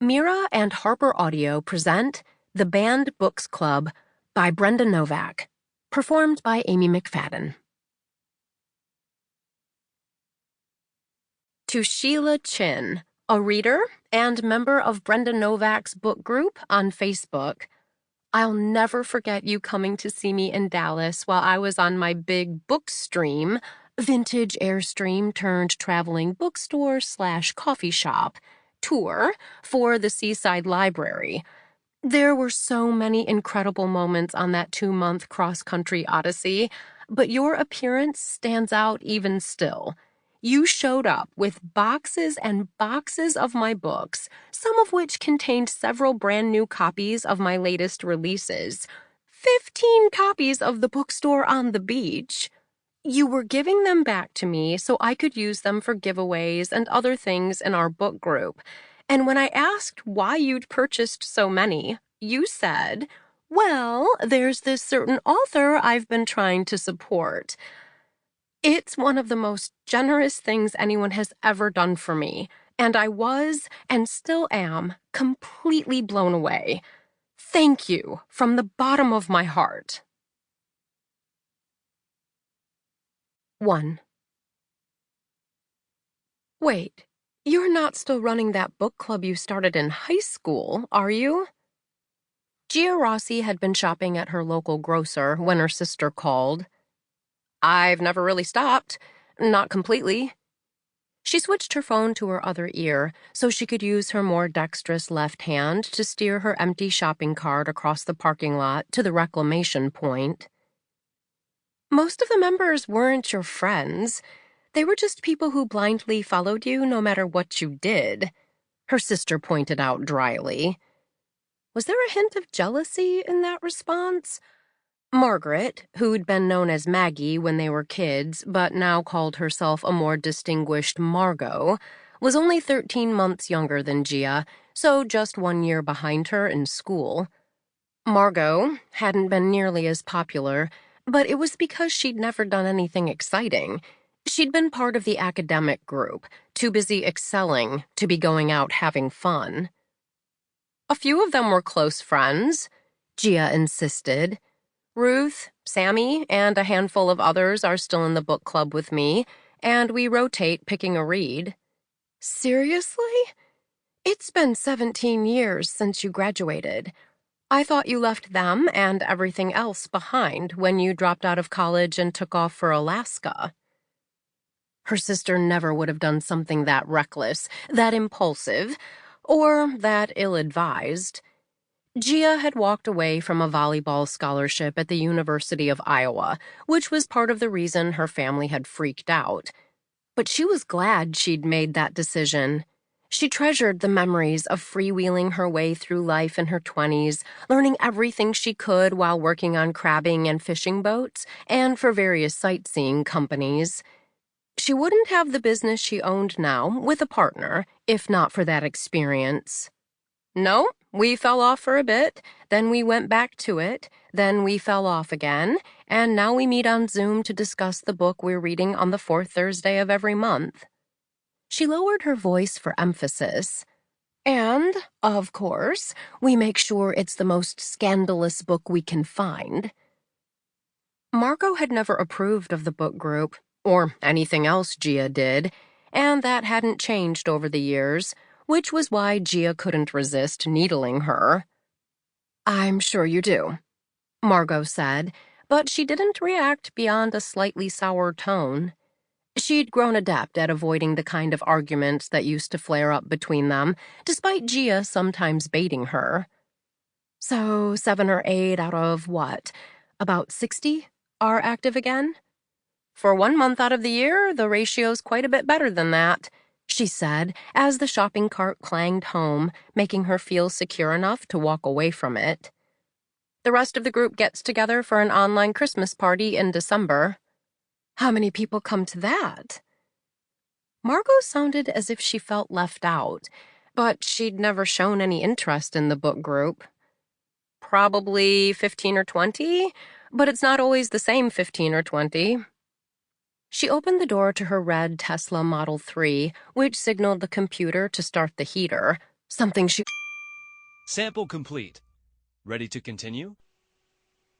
Mira and HarlequinAudio present The Banned Books Club by Brenda Novak, performed by Amy Mcfadden. To Sheila Chin, a reader and member of Brenda Novak's book group on Facebook, I'll never forget you coming to see me in Dallas while I was on my big book stream, vintage Airstream turned traveling bookstore/coffee shop, tour for the Seaside Library. There were so many incredible moments on that 2-month cross-country odyssey, but your appearance stands out even still. You showed up with boxes and boxes of my books, some of which contained several brand new copies of my latest releases. 15 copies of The Bookstore on the Beach. You were giving them back to me so I could use them for giveaways and other things in our book group. And when I asked why you'd purchased so many, you said, "Well, there's this certain author I've been trying to support." It's one of the most generous things anyone has ever done for me, and I was, and still am, completely blown away. Thank you from the bottom of my heart. 1. Wait, you're not still running that book club you started in high school, are you? Gia Rossi had been shopping at her local grocer when her sister called. I've never really stopped. Not completely. She switched her phone to her other ear so she could use her more dexterous left hand to steer her empty shopping cart across the parking lot to the reclamation point. Most of the members weren't your friends. They were just people who blindly followed you no matter what you did, her sister pointed out dryly. Was there a hint of jealousy in that response? Margaret, who'd been known as Maggie when they were kids but now called herself a more distinguished Margot, was only 13 months younger than Gia, so just 1 year behind her in school. Margot hadn't been nearly as popular, but it was because she'd never done anything exciting. She'd been part of the academic group, too busy excelling to be going out having fun. A few of them were close friends, Gia insisted. Ruth, Sammy, and a handful of others are still in the book club with me, and we rotate picking a read. Seriously? It's been 17 years since you graduated. I thought you left them and everything else behind when you dropped out of college and took off for Alaska. Her sister never would have done something that reckless, that impulsive, or that ill-advised. Gia had walked away from a volleyball scholarship at the University of Iowa, which was part of the reason her family had freaked out. But she was glad she'd made that decision. She treasured the memories of freewheeling her way through life in her 20s, learning everything she could while working on crabbing and fishing boats, and for various sightseeing companies. She wouldn't have the business she owned now with a partner, if not for that experience. No, we fell off for a bit, then we went back to it, then we fell off again, and now we meet on Zoom to discuss the book we're reading on the 4th Thursday of every month. She lowered her voice for emphasis. And, of course, we make sure it's the most scandalous book we can find. Margot had never approved of the book group, or anything else Gia did, and that hadn't changed over the years, which was why Gia couldn't resist needling her. I'm sure you do, Margot said, but she didn't react beyond a slightly sour tone. She'd grown adept at avoiding the kind of arguments that used to flare up between them, despite Gia sometimes baiting her. So 7 or 8 out of what? About 60 are active again? For 1 month out of the year, the ratio's quite a bit better than that, she said as the shopping cart clanged home, making her feel secure enough to walk away from it. The rest of the group gets together for an online Christmas party in December. How many people come to that? Margot sounded as if she felt left out, but she'd never shown any interest in the book group. Probably 15 or 20, but it's not always the same 15 or 20. She opened the door to her red Tesla Model 3, which signaled the computer to start the heater, something she Sample complete. Ready to continue?